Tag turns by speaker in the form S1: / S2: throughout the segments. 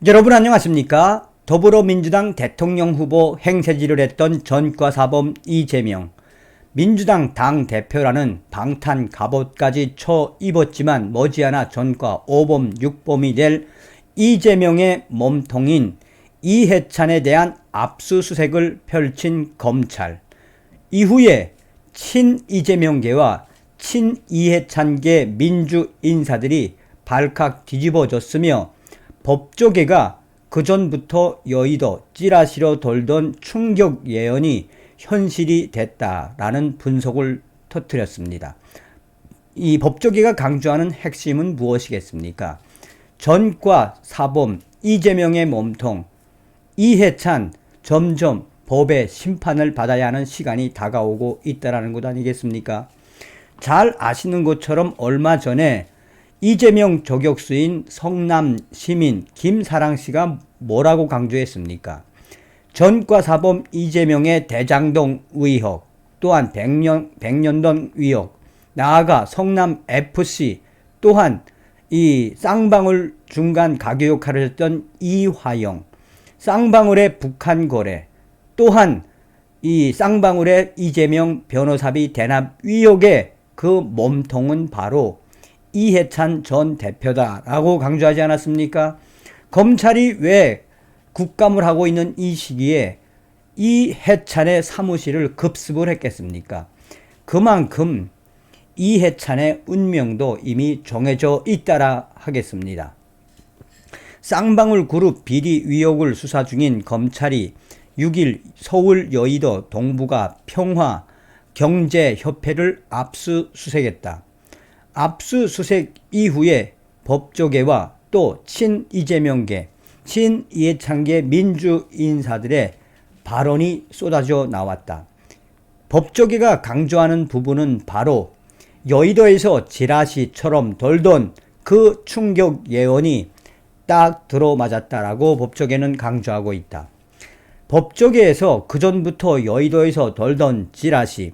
S1: 여러분 안녕하십니까? 더불어민주당 대통령 후보 행세지를 했던 전과사범 이재명, 민주당 당대표라는 방탄 갑옷까지 쳐 입었지만 머지않아 전과 5범 6범이 될 이재명의 몸통인 이해찬에 대한 압수수색을 펼친 검찰. 이후에 친이재명계와 친이해찬계 민주인사들이 발칵 뒤집어졌으며 법조계가 그전부터 여의도 찌라시로 돌던 충격 예언이 현실이 됐다라는 분석을 터뜨렸습니다. 이 법조계가 강조하는 핵심은 무엇이겠습니까? 전과 사범 이재명의 몸통 이해찬 점점 법의 심판을 받아야 하는 시간이 다가오고 있다는 것 아니겠습니까? 잘 아시는 것처럼 얼마 전에 이재명 저격수인 성남 시민 김사랑 씨가 뭐라고 강조했습니까? 전과 사범 이재명의 대장동 의혹, 또한 백년동 의혹, 나아가 성남 FC, 또한 이 쌍방울 중간 가교 역할을 했던 이화영, 쌍방울의 북한 거래, 또한 이 쌍방울의 이재명 변호사비 대납 의혹의 그 몸통은 바로 이해찬 전 대표다라고 강조하지 않았습니까? 검찰이 왜 국감을 하고 있는 이 시기에 이해찬의 사무실을 급습을 했겠습니까? 그만큼 이해찬의 운명도 이미 정해져 있다라 하겠습니다. 쌍방울 그룹 비리 의혹을 수사 중인 검찰이 6일 서울 여의도 동부가 평화 경제협회를 압수수색했다. 압수수색 이후에 법조계와 또 친이재명계, 친이해찬계 민주인사들의 발언이 쏟아져 나왔다. 법조계가 강조하는 부분은 바로 여의도에서 지라시처럼 돌던 그 충격 예언이 딱 들어맞았다라고 법조계는 강조하고 있다. 법조계에서 그전부터 여의도에서 돌던 지라시,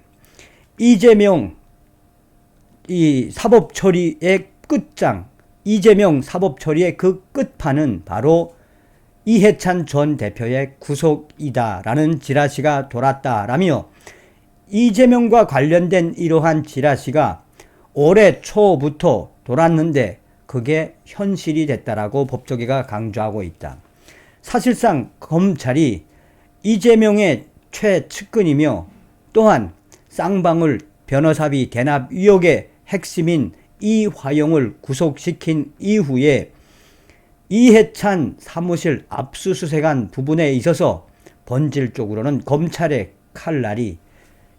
S1: 이재명 이 사법처리의 끝장, 이재명 사법처리의 그 끝판은 바로 이해찬 전 대표의 구속이다라는 지라시가 돌았다라며 이재명과 관련된 이러한 지라시가 올해 초부터 돌았는데 그게 현실이 됐다라고 법조계가 강조하고 있다. 사실상 검찰이 이재명의 최측근이며 또한 쌍방울 변호사비 대납 의혹의 핵심인 이화영을 구속시킨 이후에 이해찬 사무실 압수수색한 부분에 있어서 본질적으로는 검찰의 칼날이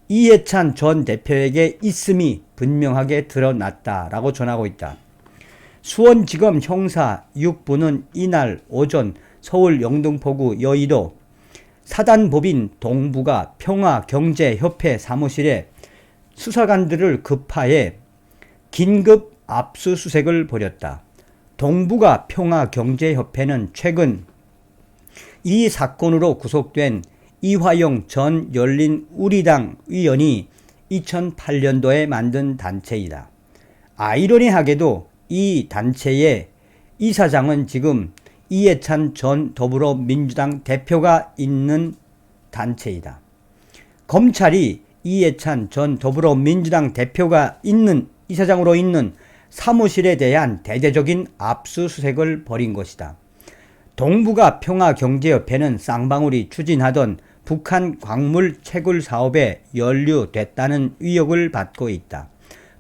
S1: 이해찬 전 대표에게 있음이 분명하게 드러났다라고 전하고 있다. 수원지검 형사 6부는 이날 오전 서울 영등포구 여의도 사단법인 동부가 평화경제협회 사무실에 수사관들을 급파해 긴급 압수수색을 벌였다. 동부가 평화경제협회는 최근 이 사건으로 구속된 이화영 전 열린우리당 의원이 2008년도에 만든 단체이다. 아이러니하게도 이 단체의 이사장은 지금 이해찬 전 더불어민주당 대표가 있는 단체이다. 검찰이 이해찬 전 더불어민주당 대표가 있는 이사장으로 있는 사무실에 대한 대대적인 압수수색을 벌인 것이다. 동부가 평화경제협회는 쌍방울이 추진하던 북한 광물 채굴 사업에 연루됐다는 의혹을 받고 있다.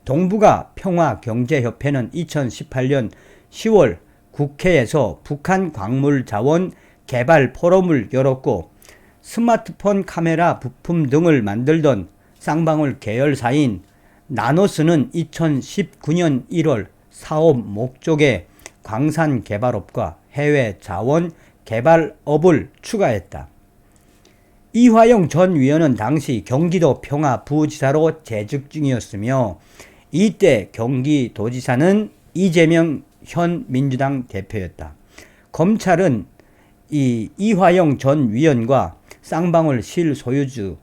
S1: 동부가 평화경제협회는 2018년 10월 국회에서 북한 광물 자원 개발 포럼을 열었고 스마트폰 카메라 부품 등을 만들던 쌍방울 계열사인 나노스는 2019년 1월 사업 목적에 광산 개발업과 해외 자원 개발업을 추가했다. 이화영 전 위원은 당시 경기도 평화부지사로 재직 중이었으며 이때 경기도지사는 이재명 현 민주당 대표였다. 검찰은 이화영 전 위원과 쌍방울 실소유주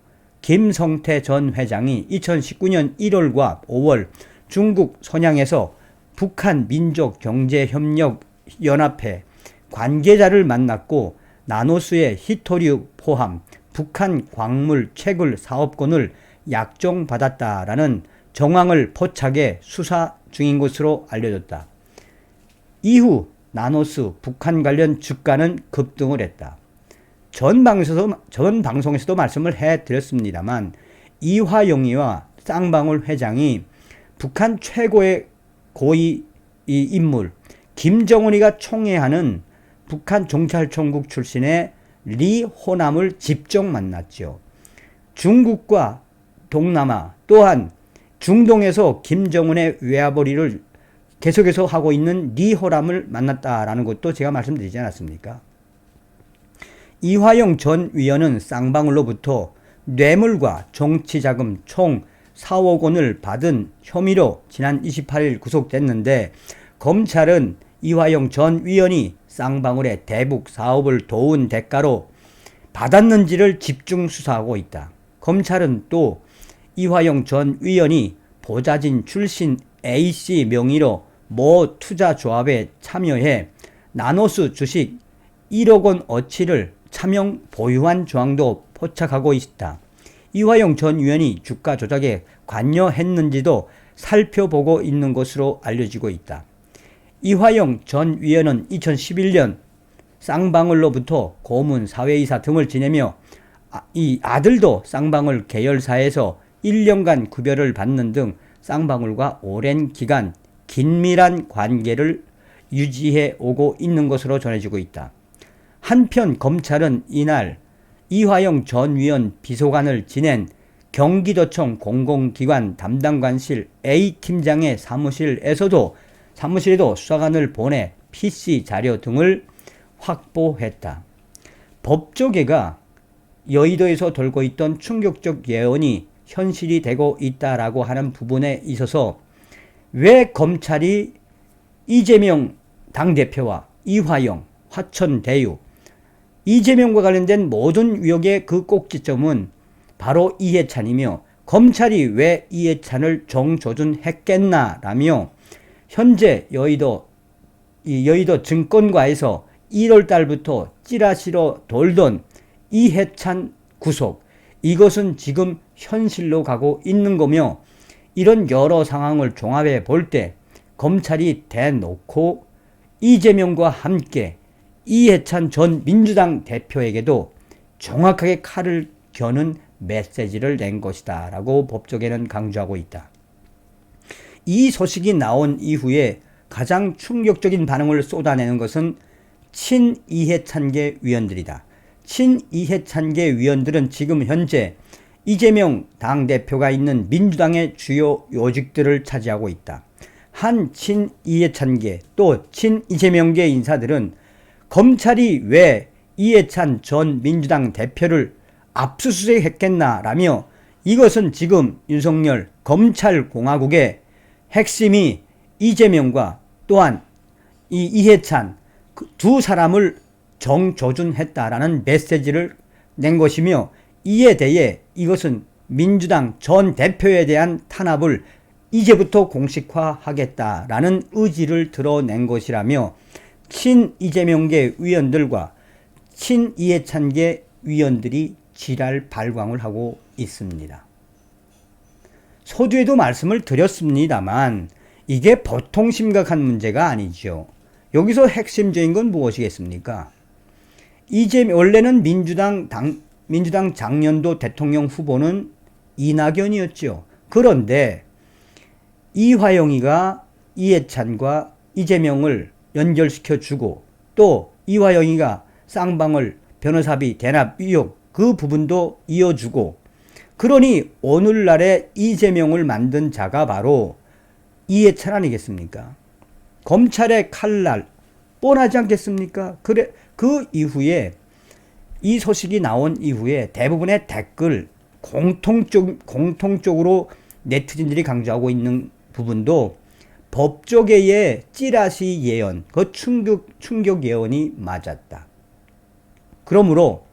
S1: 김성태 전 회장이 2019년 1월과 5월 중국 선양에서 북한 민족경제협력연합회 관계자를 만났고 나노스의 히토류 포함 북한 광물 채굴 사업권을 약정받았다라는 정황을 포착해 수사 중인 것으로 알려졌다. 이후 나노스 북한 관련 주가는 급등을 했다. 전 방송에서도 말씀을 해드렸습니다만 이화영이와 쌍방울 회장이 북한 최고의 고위 인물 김정은이가 총애하는 북한 정찰총국 출신의 리 호남을 직접 만났죠. 중국과 동남아 또한 중동에서 김정은의 외화벌이를 계속해서 하고 있는 리 호남을 만났다라는 것도 제가 말씀드리지 않았습니까? 이화영 전 위원은 쌍방울로부터 뇌물과 정치자금 총 4억 원을 받은 혐의로 지난 28일 구속됐는데 검찰은 이화영 전 위원이 쌍방울의 대북 사업을 도운 대가로 받았는지를 집중 수사하고 있다. 검찰은 또 이화영 전 위원이 보좌진 출신 A씨 명의로 모 투자조합에 참여해 나노스 주식 1억 원 어치를 차명 보유한 조항도 포착하고 있다. 이화영 전 위원이 주가 조작에 관여했는지도 살펴보고 있는 것으로 알려지고 있다. 이화영 전 위원은 2011년 쌍방울로부터 고문 사회이사 등을 지내며 이 아들도 쌍방울 계열사에서 1년간 급여를 받는 등 쌍방울과 오랜 기간 긴밀한 관계를 유지해 오고 있는 것으로 전해지고 있다. 한편 검찰은 이날 이화영 전 위원 비서관을 지낸 경기도청 공공기관 담당관실 A팀장의 사무실에도 수사관을 보내 PC 자료 등을 확보했다. 법조계가 여의도에서 돌고 있던 충격적 예언이 현실이 되고 있다라고 하는 부분에 있어서 왜 검찰이 이재명 당대표와 이화영, 화천대유, 이재명과 관련된 모든 의혹의 그 꼭지점은 바로 이해찬이며 검찰이 왜 이해찬을 정조준했겠나라며 현재 여의도 증권가에서 1월 달부터 찌라시로 돌던 이해찬 구속, 이것은 지금 현실로 가고 있는 거며 이런 여러 상황을 종합해 볼 때 검찰이 대놓고 이재명과 함께 이해찬 전 민주당 대표에게도 정확하게 칼을 겨눈 메시지를 낸 것이다 라고 법조계는 강조하고 있다. 이 소식이 나온 이후에 가장 충격적인 반응을 쏟아내는 것은 친이해찬계 위원들이다. 친이해찬계 위원들은 지금 현재 이재명 당대표가 있는 민주당의 주요 요직들을 차지하고 있다. 한 친이해찬계 또 친이재명계 인사들은 검찰이 왜 이해찬 전 민주당 대표를 압수수색했겠나라며 이것은 지금 윤석열 검찰공화국의 핵심이 이재명과 또한 이 이해찬 두 사람을 정조준했다라는 메시지를 낸 것이며 이에 대해 이것은 민주당 전 대표에 대한 탄압을 이제부터 공식화하겠다라는 의지를 드러낸 것이라며 친이재명계 위원들과 친이해찬계 위원들이 지랄 발광을 하고 있습니다. 서두에도 말씀을 드렸습니다만 이게 보통 심각한 문제가 아니죠. 여기서 핵심적인 건 무엇이겠습니까? 원래는 민주당 작년도 대통령 후보는 이낙연이었죠. 그런데 이화영이가 이해찬과 이재명을 연결시켜주고 또 이화영이가 쌍방울 변호사비 대납 의혹 그 부분도 이어주고 그러니 오늘날의 이재명을 만든 자가 바로 이해찬 아니겠습니까? 검찰의 칼날 뻔하지 않겠습니까? 그래 그 이후에 이 소식이 나온 이후에 대부분의 댓글 공통적으로 네티즌들이 강조하고 있는 부분도 법조계의 찌라시 예언, 그 충격 예언이 맞았다. 그러므로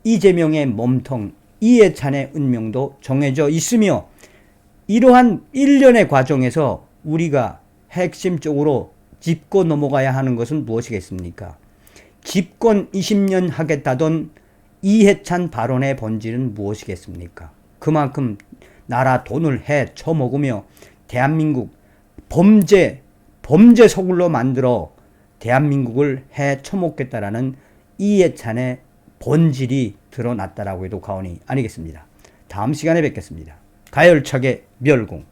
S1: 이재명의 몸통, 이해찬의 운명도 정해져 있으며 이러한 일련의 과정에서 우리가 핵심적으로 짚고 넘어가야 하는 것은 무엇이겠습니까? 집권 20년 하겠다던 이해찬 발언의 본질은 무엇이겠습니까? 그만큼 나라 돈을 해 처먹으며 대한민국 범죄 서굴로 만들어 대한민국을 해 처먹겠다라는 이해찬의 본질이 드러났다라고 해도 과언이 아니겠습니다. 다음 시간에 뵙겠습니다. 가열차게 멸공.